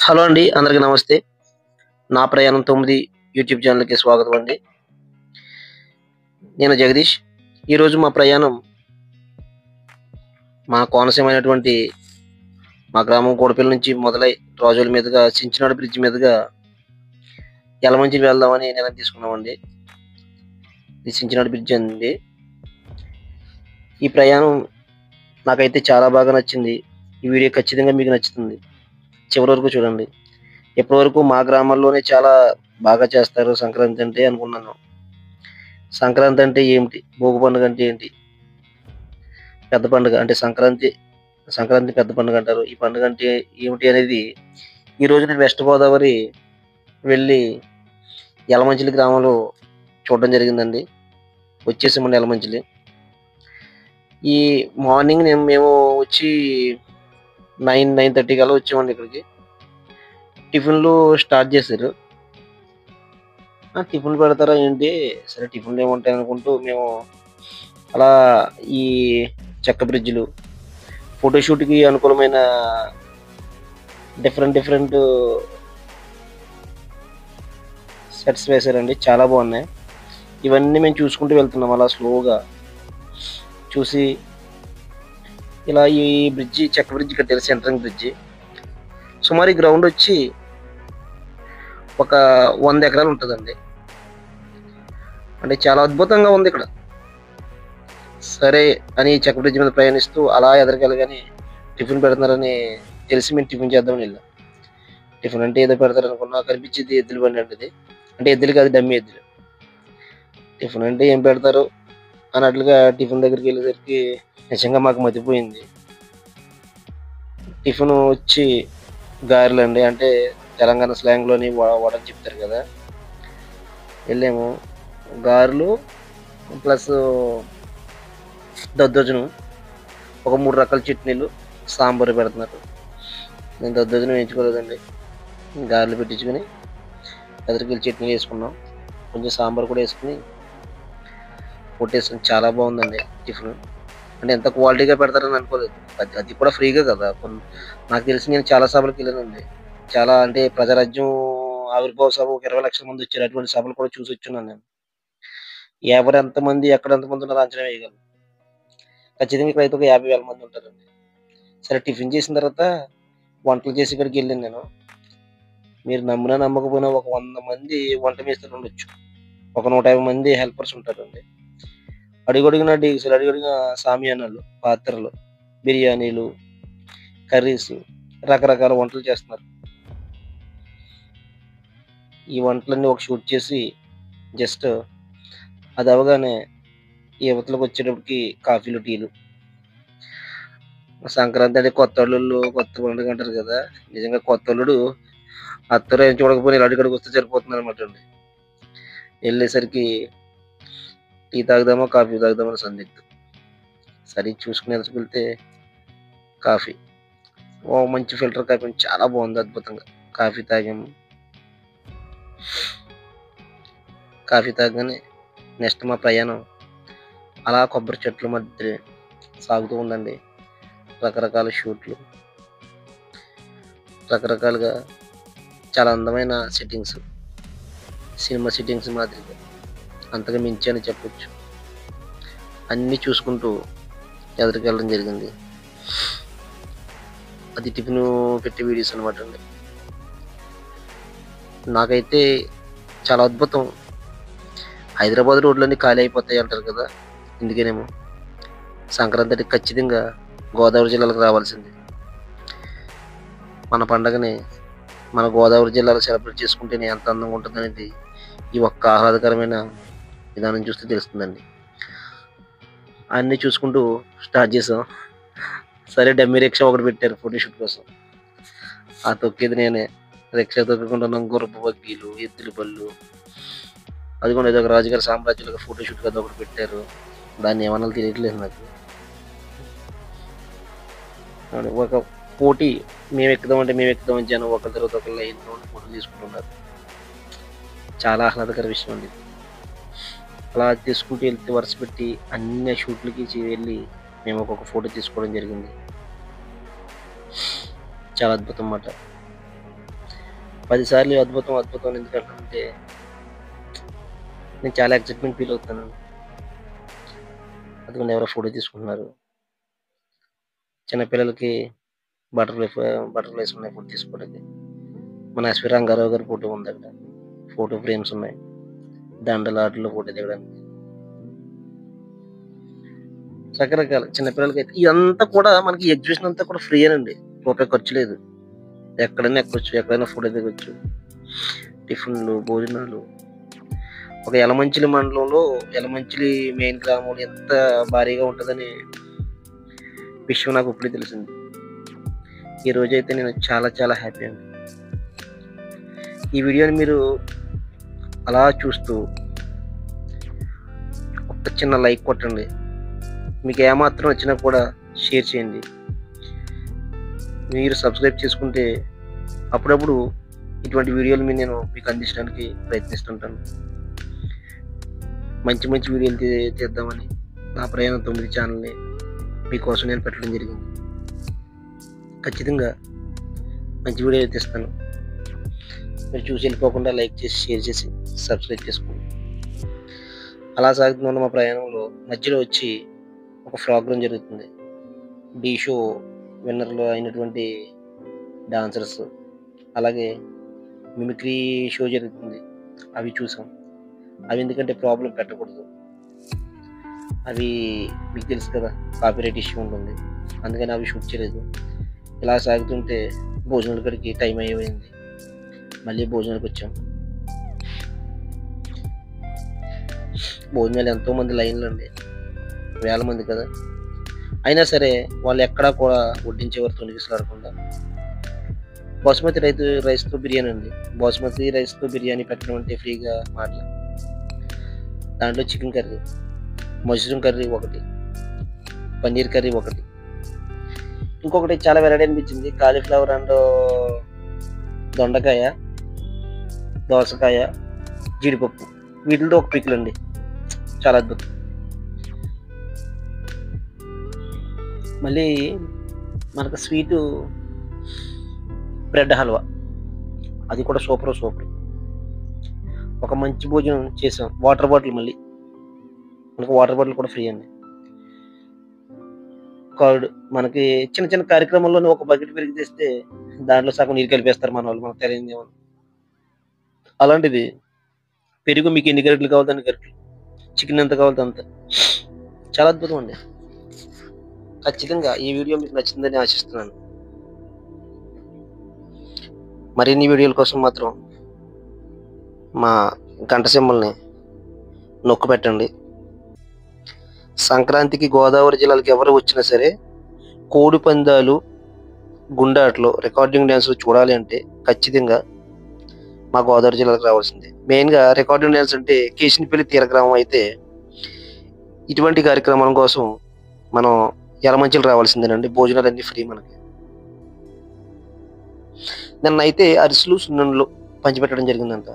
Hello అండి. అందరికి నమస్తే. నా ప్రయాణం 9 యూట్యూబ్ ఛానల్‌కి స్వాగతం అండి. నేను జగదీష్. ఈరోజు మా ప్రయాణం మా కోనసీమైనటువంటి మా గ్రామం కోడిపల్లి నుంచి మొదలై రాజోలు మీదుగా చించినాడ బ్రిడ్జ్ మీదుగా యలమంచిలి వెళ్దామని నిర్ణయం తీసుకున్నామండి. ఇది చించినాడ బ్రిడ్జ్ అండి. ఈ ప్రయాణం నాకైతే చాలా బాగా నచ్చింది. ఈ వీడియో ఖచ్చితంగా మీకు నచ్చుతుంది. చివరి వరకు చూడండి. ఇప్పటివరకు మా గ్రామాల్లోనే చాలా బాగా చేస్తారు సంక్రాంతి అంటే అనుకున్నాను. సంక్రాంతి అంటే ఏమిటి? భోగి పండుగ అంటే ఏంటి? పెద్ద పండుగ అంటే సంక్రాంతి పెద్ద పండుగ అంటారు. ఈ పండుగ అంటే ఏమిటి అనేది ఈరోజు నేను వెస్ట్ గోదావరి వెళ్ళి యలమంచిలి గ్రామంలో చూడడం జరిగిందండి. వచ్చేసామండి యలమంచిలి. ఈ మార్నింగ్ మేము వచ్చి 9:30 కల్లా వచ్చామండి ఇక్కడికి. టిఫిన్‌లు స్టార్ట్ చేశారు. టిఫిన్‌లు పెడతారా ఏంటి? సరే టిఫిన్‌లు ఏముంటాయనుకుంటూ మేము అలా ఈ చెక్క బ్రిడ్జ్‌లు, ఫోటోషూట్‌కి అనుకూలమైన డిఫరెంట్ సెట్స్ వేశారండి. చాలా బాగున్నాయి. ఇవన్నీ మేము చూసుకుంటూ వెళ్తున్నాం అలా స్లోగా. చూసి ఇలా ఈ చెక్క బ్రిడ్జ్ కట్టారు, సెంట్రింగ్ బ్రిడ్జి. సుమారు ఈ గ్రౌండ్ వచ్చి ఒక 100 ఎకరాలు ఉంటదండి. అంటే చాలా అద్భుతంగా ఉంది ఇక్కడ. సరే అని చెక్క బ్రిడ్జ్ మీద ప్రయాణిస్తూ అలా ఎదరికెళ్ళగానే టిఫిన్ పెడుతున్నారని తెలిసి మేము టిఫిన్ చేద్దామని వెళ్ళాం. టిఫిన్ అంటే ఏదో పెడతారనుకున్నా, కనిపించేది ఎద్దుల బండి అండి ఇది. అంటే ఎద్దులు కాదు, డమ్మీ ఎద్దులు. టిఫిన్ అంటే ఏం పెడతారు అన్నట్లుగా టిఫిన్ దగ్గరికి వెళ్ళేసరికి నిజంగా మాకు మతిపోయింది. టిఫిన్ వచ్చి గారెలండి. అంటే తెలంగాణ స్లాంగ్‌లోని వడని చెప్తారు కదా! వెళ్ళాము. గారెలు ప్లస్ దద్దోజనం, ఒక 3 రకాల చట్నీలు, సాంబారు పెడుతున్నారు. నేను దద్దోజనం వేయించుకోలేదండి. గారెలు పెట్టించుకొని ఎదురుకెళ్ళి చట్నీలు వేసుకున్నాం. కొంచెం సాంబార్ కూడా వేసుకొని కొట్టేసాం. చాలా బాగుందండి టిఫిన్. అంటే ఎంత క్వాలిటీగా పెడతారని అనుకోలేదు. అది కూడా ఫ్రీగా కదా! నాకు తెలిసి నేను చాలా సభలకు వెళ్ళానండి. చాలా అంటే ప్రజారాజ్యం ఆవిర్భావ సభ ఒక 20 లక్షల మంది వచ్చారు. అటువంటి సభలు కూడా చూసొచ్చున్నాను నేను. ఎవరు ఎంతమంది, ఎక్కడ ఎంతమంది ఉన్నారో అంచనా వేయగలను. ఖచ్చితంగా ఇక్కడైతే ఒక 50,000 మంది ఉంటారండి. సరే టిఫిన్ చేసిన తర్వాత వంటలు చేసే కాడికి వెళ్ళాను నేను. మీరు నమ్మినా నమ్మకపోయినా ఒక 100 మంది వంట మేస్త్రీలు ఉండొచ్చు. ఒక 150 మంది హెల్పర్స్ ఉంటారండి. అడుగడుగునా డీగిసలు, అడుగడుగునా షామియానాలు, పాత్రలు, బిర్యానీలు, కర్రీసు, రకరకాల వంటలు చేస్తున్నారు. ఈ వంటలన్నీ ఒక షూట్ చేసి జస్ట్ అది అవ్వగానే యువతలకు వచ్చేటప్పటికి కాఫీలు, టీలు. సంక్రాంతి అంటే కొత్తల్లుళ్ళు కొత్త పండుగ అంటారు కదా! నిజంగా కొత్తల్లుడు అత్తరేం చూడకపోయినా ఇలా అడుగడుగు వస్తే సరిపోతుందనమాట అండి. ఎళ్ళేసరికి టీ తాగుదామా, కాఫీ తాగుదామా అని సందిగ్ధం. సరే చూసుకుని ఎదురుకెళ్తే కాఫీ. మంచి ఫిల్టర్ కాఫీ చాలా బాగుంది అద్భుతంగా. కాఫీ తాగాము. కాఫీ తాగగానే నెక్స్ట్ మా ప్రయాణం అలా కొబ్బరి చెట్ల మధ్య సాగుతూ ఉందండి. రకరకాల షూట్లు, రకరకాలుగా చాలా అందమైన సెట్టింగ్స్. సినిమా సెట్టింగ్స్ మాదిరిగా. అంతకు మించి అని చెప్పొచ్చు. అన్నీ చూసుకుంటూ ఎదురుకెళ్ళడం జరిగింది. అది టిఫిను పెట్టే వీడియోస్ అనమాట అండి. నాకైతే చాలా అద్భుతం. హైదరాబాద్ రోడ్లన్నీ ఖాళీ అయిపోతాయి అంటారు కదా! ఇందుకేనేమో సంక్రాంతి అంటే ఖచ్చితంగా గోదావరి జిల్లాలకు రావాల్సిందే. మన పండగని మన గోదావరి జిల్లాలో సెలబ్రేట్ చేసుకుంటేనే ఎంత అందంగా ఉంటుందనేది ఈ ఒక్క ఆహ్లాదకరమైన విధానం చూస్తే తెలుస్తుందండి. అన్నీ చూసుకుంటూ స్టార్ట్ చేసాం. సరే డమ్మీ రిక్షా ఒకటి పెట్టారు ఫోటోషూట్ కోసం. ఆ తొక్కేది నేనే. రిక్షా తొక్కుకుంటున్నాం. గుర్రపు బగ్గీలు, ఎద్దుల బళ్ళు. అదిగోండి ఇదొక రాజుగారి సామ్రాజ్యాలుగా ఫోటోషూట్‌కి అదొకటి పెట్టారు. దాన్ని ఏమనాలో తెలియట్లేదు నాకు. ఒక పోటీ మేము ఎక్కుదామని జనం ఒకరి తర్వాత ఒకరు లైన్‌లో ఉండి ఫోటోలు తీసుకుంటున్నారు. చాలా ఆహ్లాదకర విషయం అండి ఇది. అలా తీసుకుంటూ వెళ్తే వరుస పెట్టి అన్ని షూట్‌లకి వెళ్ళి మేము ఒక్కొక్క ఫోటో తీసుకోవడం జరిగింది. చాలా అద్భుతం మాట. 10 సార్లు అద్భుతం అద్భుతం అని ఎందుకంటే నేను చాలా ఎక్సైట్మెంట్ ఫీల్ అవుతాను. అందుకని ఎవరో ఫోటో తీసుకుంటున్నారు. చిన్నపిల్లలకి బటర్‌ఫ్లైస్ ఉన్నాయి ఫోటో తీసుకోవడానికి. మన ఎస్‌వి రంగారావు గారి ఫోటో ఉంది అక్కడ. ఫోటో ఫ్రేమ్స్ ఉన్నాయి. దండలు ఆటిల్లో ఫోటో దిగడానికి. రకరకాల చిన్నపిల్లలకైతే ఇదంతా కూడా మనకి ఎగ్జిబిషన్ అంతా కూడా ఫ్రీయేనండి. రూపాయి ఖర్చు లేదు. ఎక్కడైనా ఎక్కొచ్చు. ఎక్కడైనా ఫోటో దిగొచ్చు. టిఫిన్‌లు, భోజనాలు. ఒక యలమంచిలి మండలంలో యలమంచిలి మెయిన్ గ్రామంలో ఎంత భారీగా ఉంటదని విషయం నాకు ఇప్పుడే తెలిసింది. ఈ రోజైతే నేను చాలా చాలా హ్యాపీ అండి. ఈ వీడియోని మీరు అలా చూస్తూ ఒక చిన్న లైక్ కొట్టండి. మీకు ఏమాత్రం వచ్చినా కూడా షేర్ చేయండి. మీరు సబ్స్క్రైబ్ చేసుకుంటే అప్పుడప్పుడు ఇటువంటి వీడియోలు నేను మీకు అందించడానికి ప్రయత్నిస్తుంటాను. మంచి మంచి వీడియోలు తీద్దామని నా ప్రయాణం 9 ఛానల్ని మీకోసం నేను పెట్టడం జరిగింది. ఖచ్చితంగా మంచి వీడియో తీస్తాను. మీరు చూసి వెళ్ళిపోకుండా లైక్ చేసి షేర్ చేసి సబ్స్క్రైబ్ చేసుకోండి. అలా సాగుతున్న మా ప్రయాణంలో మధ్యలో వచ్చి ఒక ప్రోగ్రాం జరుగుతుంది. ఢీ షో విన్నర్లు అయినటువంటి డాన్సర్స్, అలాగే మిమిక్రీ షో జరుగుతుంది. అవి చూసాం. అవి ఎందుకంటే ప్రాబ్లం పెట్టకూడదు. అవి మీకు తెలుసు కదా, కాపీరైట్ ఇష్యూ ఉంటుంది. అందుకని అవి షూట్ చేయలేదు. ఇలా సాగుతుంటే భోజనాల కాడికి టైం అయిపోయింది. మళ్ళీ భోజనాలకు వచ్చాం. భోజనాలు ఎంతోమంది లైన్లు అండి, వేల మంది కదా. అయినా సరే వాళ్ళు ఎక్కడా కూడా వడ్డించేవారు తొనిగిసలాడకుండా. బాస్మతి రైస్తో బిర్యానీ అండి. బాస్మతి రైస్తో బిర్యానీ పెట్టడం అంటే ఫ్రీగా మాటలు. దాంట్లో చికెన్ కర్రీ, మష్రూమ్ కర్రీ ఒకటి, పన్నీర్ కర్రీ ఒకటి, ఇంకొకటి చాలా వెరైటీ అనిపించింది. కాలీఫ్లవర్ అండ్ దొండకాయ, దోసకాయ, జీడిపప్పు, వీటితో ఒక పికిల్ అండి. చాలా అద్భుతం. మళ్ళీ మనకు స్వీటు బ్రెడ్ హల్వా, అది కూడా సూపర్. ఒక మంచి భోజనం చేసాం. వాటర్ బాటిల్, మళ్ళీ మనకు వాటర్ బాటిల్ కూడా ఫ్రీ అండి. కర్డ్, మనకి చిన్న చిన్న కార్యక్రమంలోనే ఒక బకెట్ పెరిగి తెస్తే దాంట్లో సగం నీరు కలిపేస్తారు మన వాళ్ళు, మనకు తెలియదు ఏమో. అలాంటిది పెరుగు మీకు ఎన్ని గరిటెలు కావాలి అన్ని గరిటెలు, చికెన్ ఎంత కావాలి అంత. చాలా అద్భుతం అండి. ఖచ్చితంగా ఈ వీడియో మీకు నచ్చిందని ఆశిస్తున్నాను. మరిన్ని వీడియోల కోసం మాత్రం మా గంట సింబల్ని నొక్కి పెట్టండి. సంక్రాంతికి గోదావరి జిల్లాలకు ఎవరు వచ్చినా సరే కోడి పందాలు, గుండాట్లు, రికార్డింగ్ డ్యాన్సులు చూడాలి అంటే ఖచ్చితంగా మా గోదావరి జిల్లాకు రావాల్సిందే. మెయిన్గా రికార్డింగ్ డ్యాన్స్ అంటే కేశినపల్లి తీరగ్రామం అయితే ఇటువంటి కార్యక్రమాల కోసం మనం యలమంచిలు రావాల్సిందేనండి. భోజనాలు అన్నీ ఫ్రీ మనకి. నిన్న అయితే అరిసెలు, సున్నుండలు పంచిపెట్టడం జరిగిందంట.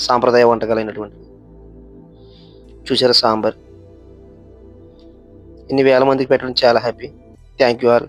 సాంప్రదాయ వంటకాలు అయినటువంటి చూసారా, సాంబార్. ఇన్ని వేల మందికి పెట్టడం చాలా హ్యాపీ. Thank you all.